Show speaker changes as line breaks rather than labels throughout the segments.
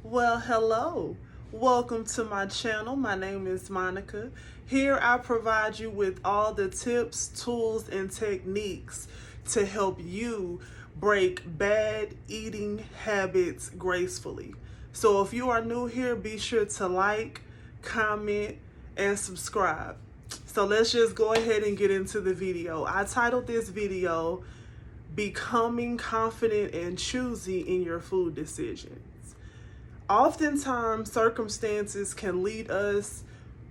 Well, hello. Welcome to my channel. My name is Monica. Here I provide you with all the tips, tools, and techniques to help you break bad eating habits gracefully. So if you are new here, be sure to like, comment, and subscribe. So let's just go ahead and get into the video. I titled this video, Becoming Confident and Choosy in Your Food Decisions. Oftentimes, circumstances can lead us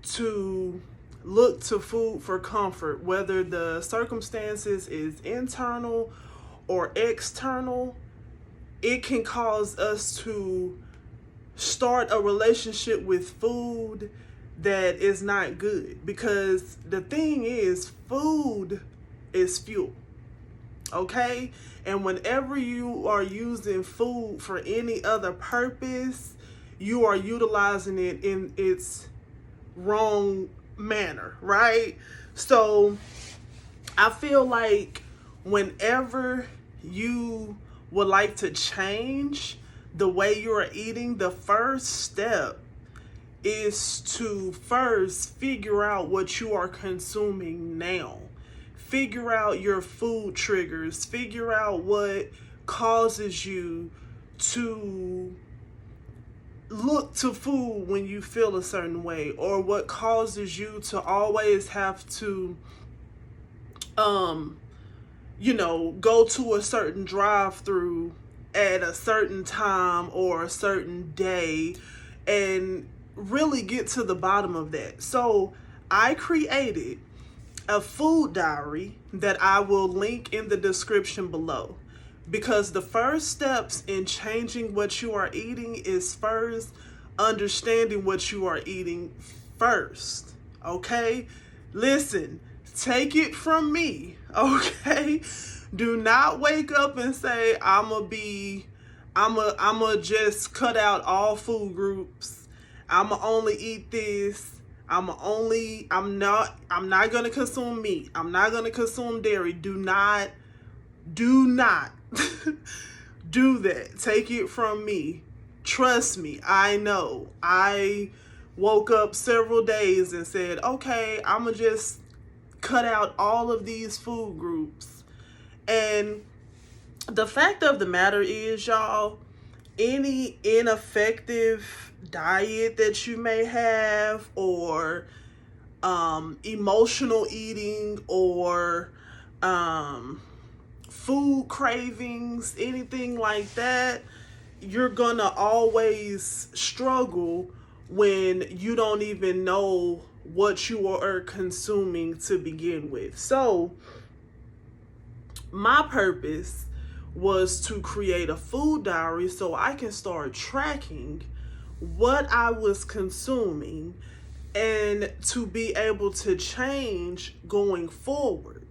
to look to food for comfort, whether the circumstances is internal or external. It can cause us to start a relationship with food that is not good, because the thing is, food is fuel. Okay? And whenever you are using food for any other purpose, you are utilizing it in its wrong manner, right? So I feel like whenever you would like to change the way you are eating, the first step is to first figure out what you are consuming now. Figure out your food triggers. Figure out what causes you to look to food when you feel a certain way, or what causes you to always have to go to a certain drive-through at a certain time or a certain day, and really get to the bottom of that. So I created a food diary that I will link in the description below, because the first steps in changing what you are eating is first understanding what you are eating first. Okay? Listen, take it from me. Okay? Do not wake up and say, I'ma just cut out all food groups. I'ma only eat this. I'm not gonna consume meat. I'm not gonna consume dairy. Do not do that. Take it from me. Trust me, I know. I woke up several days and said, okay, I'm gonna just cut out all of these food groups. And the fact of the matter is, y'all, any ineffective diet that you may have, or emotional eating, or food cravings, anything like that, you're gonna always struggle when you don't even know what you are consuming to begin with. So my purpose was to create a food diary so I can start tracking what I was consuming and to be able to change going forward.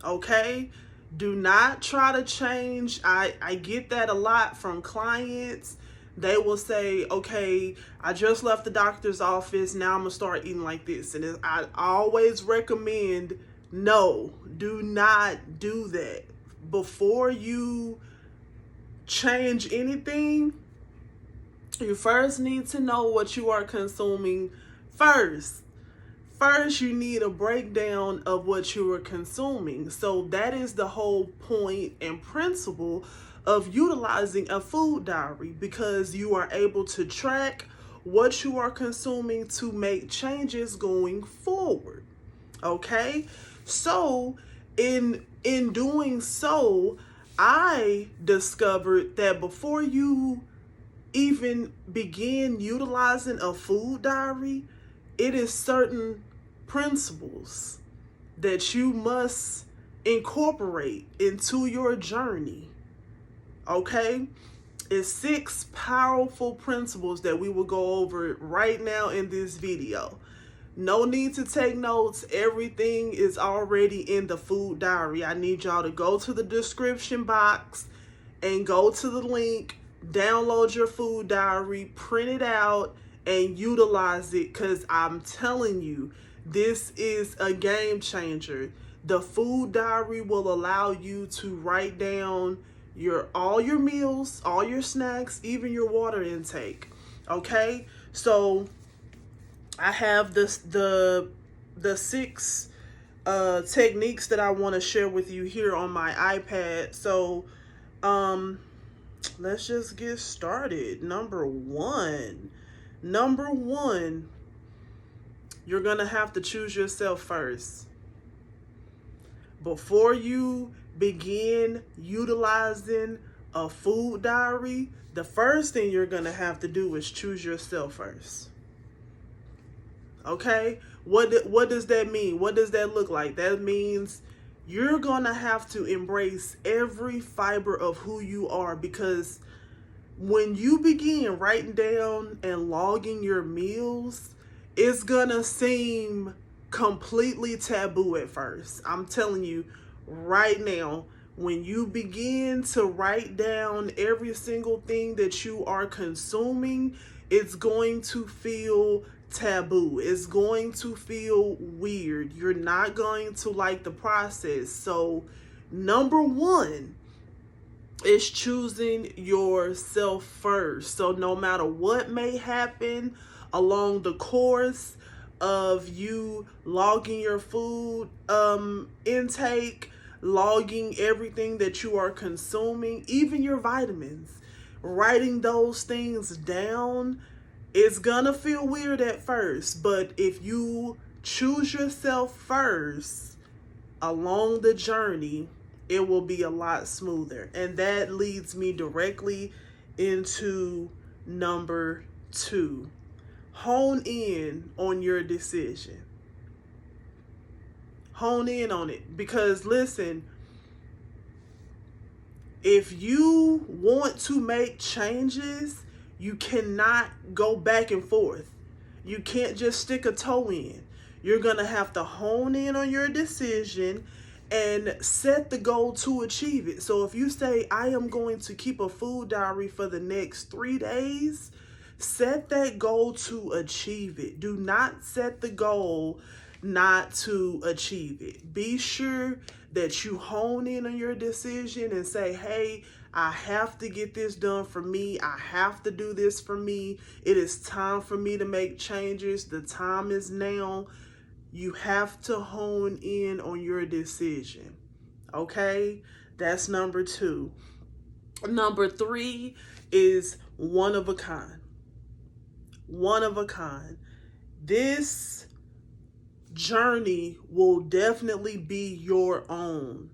Okay? Do not try to change. I get that a lot from clients. They will say, okay, I just left the doctor's office. Now I'm going to start eating like this. And I always recommend, no, do not do that. Before you change anything, you first need to know what you are consuming first. First, you need a breakdown of what you are consuming. So that is the whole point and principle of utilizing a food diary, because you are able to track what you are consuming to make changes going forward. Okay? So in doing so, I discovered that before you even begin utilizing a food diary, it is certain principles that you must incorporate into your journey. Okay? It's 6 powerful principles that we will go over right now in this video. No need to take notes. Everything is already in the food diary. I need y'all to go to the description box and go to the link, download your food diary, print it out, and utilize it, because I'm telling you, this is a game changer. The food diary will allow you to write down all your meals, all your snacks, even your water intake. Okay? So I have the six techniques that I want to share with you here on my iPad. So um let's just get started. Number one, you're going to have to choose yourself first. Before you begin utilizing a food diary, the first thing you're going to have to do is choose yourself first. Okay? What does that mean? What does that look like? That means you're going to have to embrace every fiber of who you are, because when you begin writing down and logging your meals, it's gonna seem completely taboo at first. I'm telling you right now, when you begin to write down every single thing that you are consuming, it's going to feel taboo. It's going to feel weird. You're not going to like the process. So, number one is choosing yourself first. So no matter what may happen along the course of you logging your food intake, logging everything that you are consuming, even your vitamins, writing those things down, it's gonna feel weird at first. But if you choose yourself first along the journey, it will be a lot smoother. And that leads me directly into number two. Hone in on your decision. Hone in on it. Because listen, if you want to make changes, you cannot go back and forth. You can't just stick a toe in. You're going to have to hone in on your decision and set the goal to achieve it. So if you say, I am going to keep a food diary for the next 3 days, set that goal to achieve it. Do not set the goal not to achieve it. Be sure that you hone in on your decision and say, hey, I have to get this done for me. I have to do this for me. It is time for me to make changes. The time is now. You have to hone in on your decision. Okay? That's number two. Number three is one of a kind. One of a kind. This journey will definitely be your own.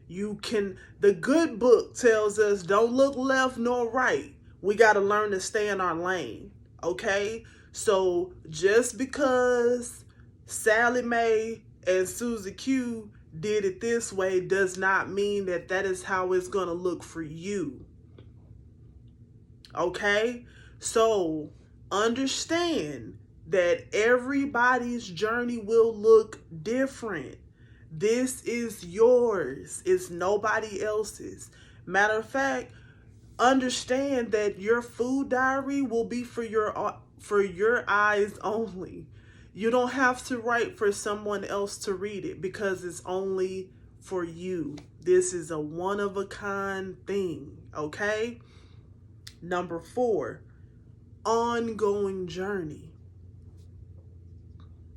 The good book tells us don't look left nor right. We got to learn to stay in our lane. Okay? So just because Sally Mae and Susie Q did it this way does not mean that that is how it's going to look for you. Okay? So understand that everybody's journey will look different. This is yours. It's nobody else's. Matter of fact, understand that your food diary will be for your eyes only. You don't have to write for someone else to read it because it's only for you. This is a one-of-a-kind thing, okay? Number four, ongoing journey.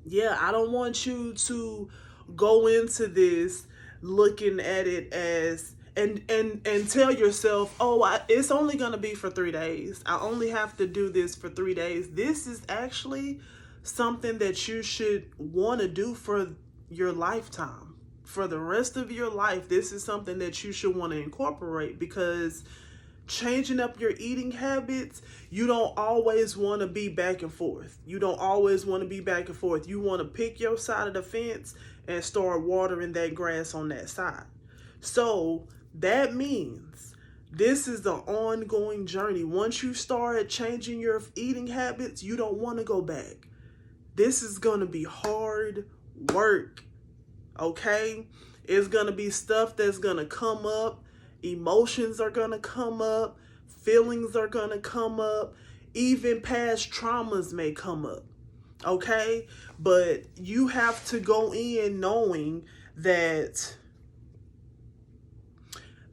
Yeah, I don't want you to go into this looking at it as and tell yourself, oh, it's only going to be for 3 days. I only have to do this for 3 days. This is actually something that you should want to do for your lifetime. For the rest of your life, this is something that you should want to incorporate, because changing up your eating habits, you don't always want to be back and forth. You don't always want to be back and forth. You want to pick your side of the fence and start watering that grass on that side. So that means this is the ongoing journey. Once you start changing your eating habits, you don't want to go back. This is going to be hard work, okay? It's going to be stuff that's going to come up. Emotions are going to come up. Feelings are going to come up. Even past traumas may come up, okay? But you have to go in knowing that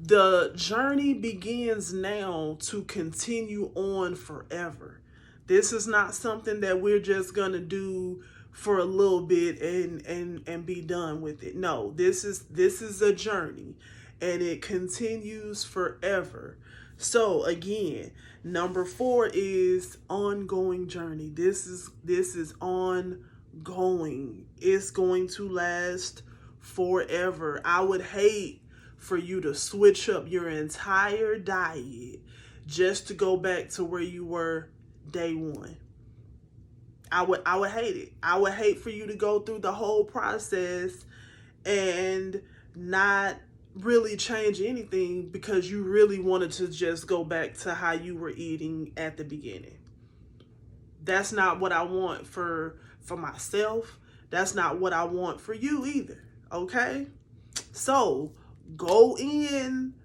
The journey begins now to continue on forever. This is not something that we're just gonna do for a little bit and be done with it. No, this is a journey, and it continues forever. So again, number 4 is ongoing journey. This is ongoing. It's going to last forever. I would hate for you to switch up your entire diet just to go back to where you were day one. I would hate it. I would hate for you to go through the whole process and not really change anything because you really wanted to just go back to how you were eating at the beginning. That's not what I want for myself. That's not what I want for you either. Okay? So, go in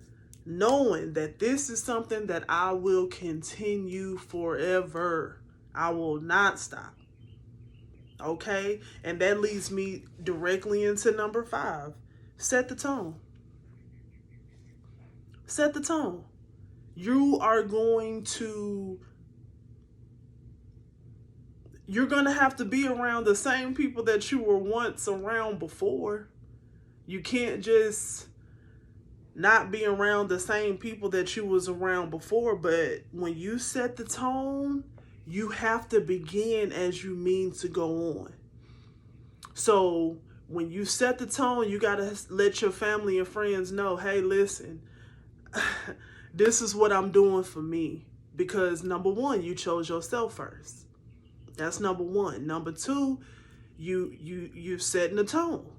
knowing that this is something that I will continue forever. I will not stop. Okay? And that leads me directly into number 5. Set the tone. Set the tone. You're going to have to be around the same people that you were once around before. You can't just not be around the same people that you was around before, but when you set the tone, you have to begin as you mean to go on. So when you set the tone, you got to let your family and friends know, hey, listen, this is what I'm doing for me. Because number 1, you chose yourself first. That's number 1. Number 2, you're setting the tone.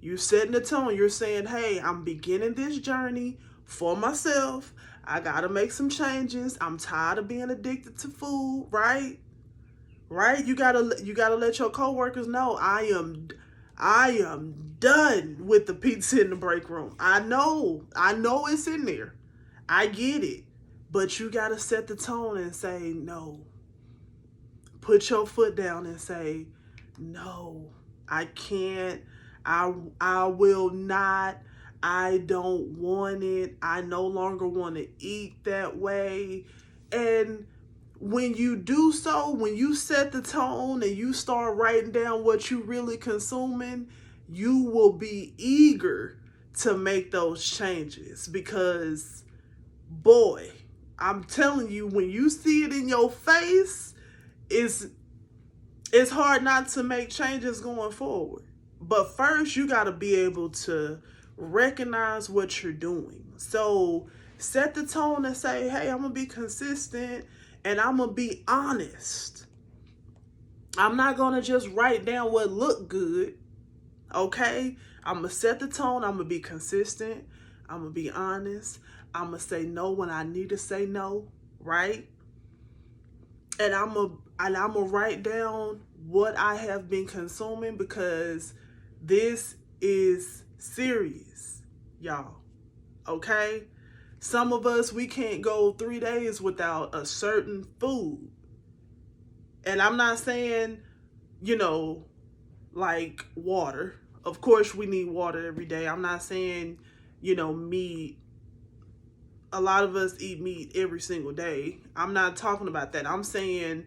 You're setting the tone. You're saying, hey, I'm beginning this journey for myself. I got to make some changes. I'm tired of being addicted to food, right? Right? You got to let your coworkers know I am done with the pizza in the break room. I know it's in there. I get it. But you got to set the tone and say no. Put your foot down and say, no, I can't. I will not. I don't want it. I no longer want to eat that way. And when you do so, when you set the tone and you start writing down what you really consuming, you will be eager to make those changes because, boy, I'm telling you, when you see it in your face, it's hard not to make changes going forward. But first, you got to be able to recognize what you're doing. So set the tone and say, hey, I'm going to be consistent and I'm going to be honest. I'm not going to just write down what looked good. Okay? I'm going to set the tone. I'm going to be consistent. I'm going to be honest. I'm going to say no when I need to say no. Right? And I'm going to write down what I have been consuming because this is serious, y'all. Okay? Some of us, we can't go 3 days without a certain food. And I'm not saying, like water. Of course, we need water every day. I'm not saying, meat. A lot of us eat meat every single day. I'm not talking about that. I'm saying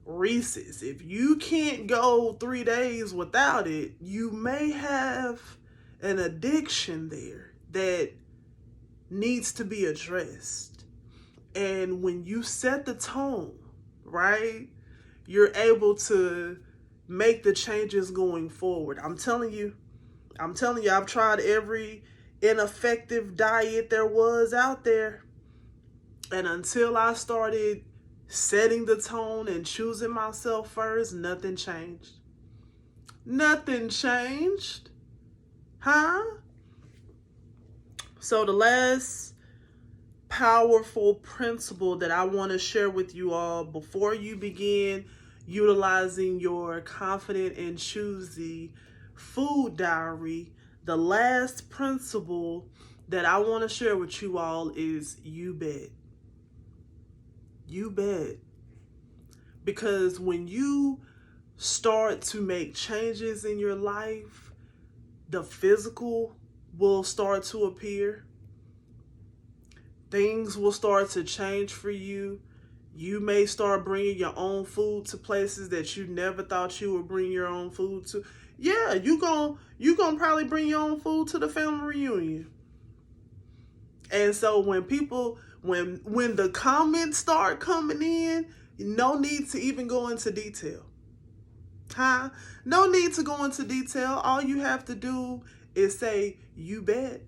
Reese's. If you can't go 3 days without it, you may have an addiction there that needs to be addressed. And when you set the tone, right, you're able to make the changes going forward. I'm telling you, I've tried every ineffective diet there was out there. And until I started setting the tone and choosing myself first, nothing changed. Nothing changed. Huh? So the last powerful principle that I want to share with you all before you begin utilizing your Confident and C.H.O.O.S.Y food diary, the last principle that I want to share with you all is you bet. You bet. Because when you start to make changes in your life, the physical will start to appear. Things will start to change for you. You may start bringing your own food to places that you never thought you would bring your own food to. Yeah, you gonna probably bring your own food to the family reunion. And so when people when the comments start coming in, no need to even go into detail. Huh? No need to go into detail. All you have to do is say, you bet.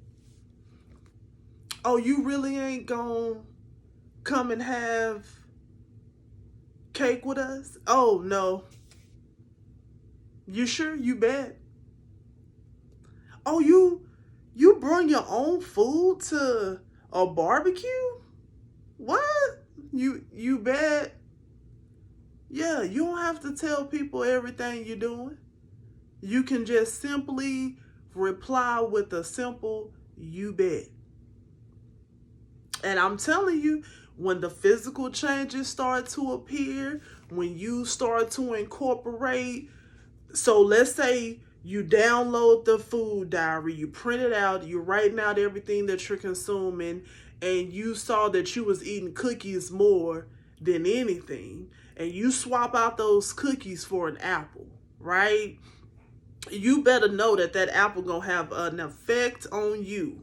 Oh, you really ain't gonna come and have cake with us? Oh, no. You sure? You bet. Oh, you bring your own food to a barbecue? What? You bet. Yeah, you don't have to tell people everything you're doing. You can just simply reply with a simple you bet. And I'm telling you, when the physical changes start to appear, when you start to incorporate, so let's say you download the food diary, you print it out, you're writing out everything that you're consuming, and you saw that you was eating cookies more than anything, and you swap out those cookies for an apple, right? You better know that that apple gonna have an effect on you,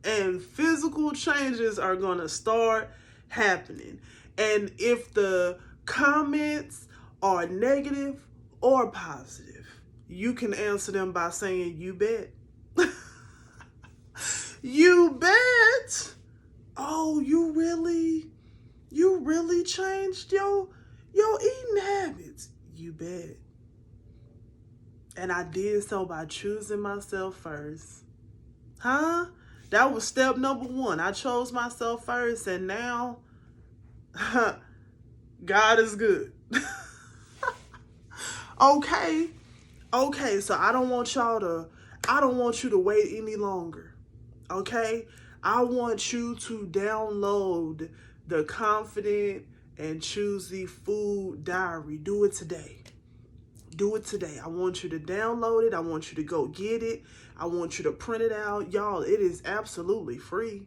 and physical changes are gonna start happening. And if the comments are negative or positive, you can answer them by saying you bet. You bet. Oh, you really changed your eating habits. You bet. And I did so by choosing myself first. Huh? That was step number 1. I chose myself first, and now God is good. Okay. Okay, so I don't want you to wait any longer. Okay? I want you to download the Confident and C.H.O.O.S.Y food diary. Do it today. Do it today. I want you to download it. I want you to go get it. I want you to print it out. Y'all, it is absolutely free.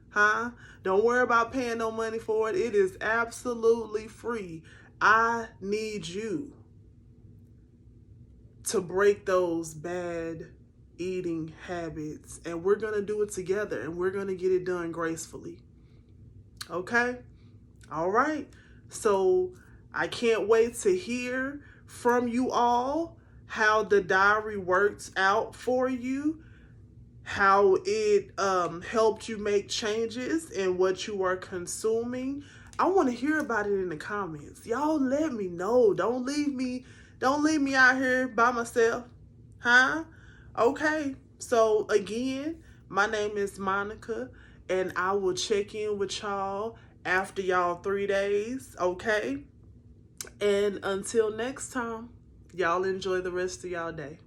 Huh? Don't worry about paying no money for it. It is absolutely free. I need you to break those bad eating habits, and we're going to do it together, and we're going to get it done gracefully. Okay? All right. So I can't wait to hear from you all how the diary works out for you, how it helped you make changes in what you are consuming. I want to hear about it in the comments. Y'all let me know. Don't leave me out here by myself. Huh? Okay. So again, my name is Monica, and I will check in with y'all after y'all 3 days. Okay? And until next time, y'all enjoy the rest of y'all day.